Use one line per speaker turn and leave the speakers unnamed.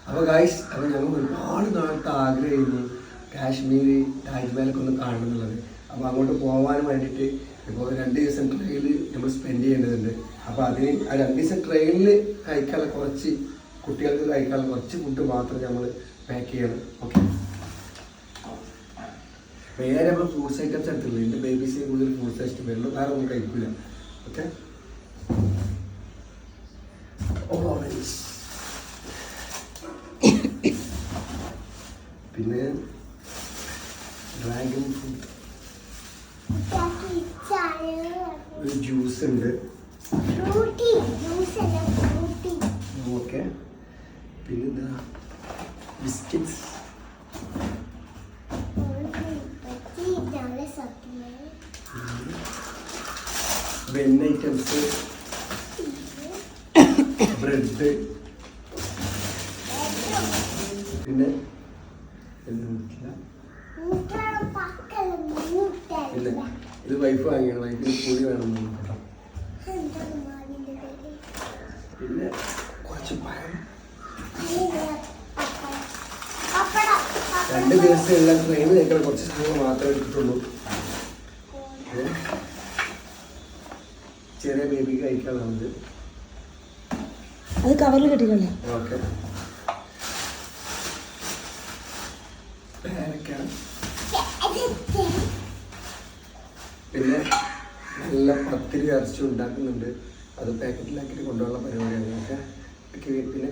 അപ്പോൾ ഗൈസ്, അപ്പോൾ ഞങ്ങൾ ഒരുപാട് നാളത്തെ ആഗ്രഹമായിരുന്നു കാശ്മീർ താജ്മഹലൊക്കെ ഒന്ന് കാണണമെന്നുള്ളത്. അപ്പോൾ അങ്ങോട്ട് പോകാൻ വേണ്ടിയിട്ട് ഇപ്പോൾ 2 ദിവസം ട്രെയിനിൽ നമ്മൾ സ്പെൻഡ് ചെയ്യേണ്ടതുണ്ട്. അപ്പോൾ അതിന് ആ 2 ദിവസം ട്രെയിനിൽ കഴിക്കാനുള്ള കുറച്ച് കുട്ടികൾക്ക് കഴിക്കാനുള്ള കുറച്ച് ഫുഡ് മാത്രം നമ്മൾ പാക്ക് ചെയ്യണം. ഓക്കെ, വേറെ നമ്മൾ ഫ്രൂട്ട്സ് ഐറ്റംസ് എടുത്തില്ല. എൻ്റെ ബേബീസിന് കൂടുതൽ ഫ്രൂട്ട്സ് ഐറ്റം വരുള്ളൂ, വേറെ ഒന്നും കഴിക്കില്ല. ഓക്കെ, ഓറഞ്ച്, പിന്നെ ഡ്രാഗൺ ഫ്രൂട്ട്, ഒരു ജ്യൂസ് ഉണ്ട്. ഓക്കെ, പിന്നെന്താ ബിസ്ക്കറ്റ്സ്, ബെൻ ഐറ്റംസ്, ബ്രെഡ്, പിന്നെ ഇത് വൈഫ് വാങ്ങിയാണ്. വൈഫിന് കൂലി വേണം. പിന്നെ കുറച്ച് പഴം. 2 ദിവസം എല്ലാം ട്രെയിൻ കഴിക്കാൻ കുറച്ച് സമയം മാത്രമേ എടുത്തിട്ടുള്ളൂ. ചെറിയ ബേബിക്ക് കഴിക്കാനുള്ളത്
അത് കവറിൽ കിട്ടിയില്ലേ?
ഓക്കെ, പിന്നെ നല്ല പത്തിരി ഇറച്ചി ഉണ്ടാക്കുന്നുണ്ട്. അത് പാക്കറ്റിലാക്കിയിട്ട് കൊണ്ടുപോകാനുള്ള പരിപാടിയാണ്. ഓക്കെ, പിന്നെ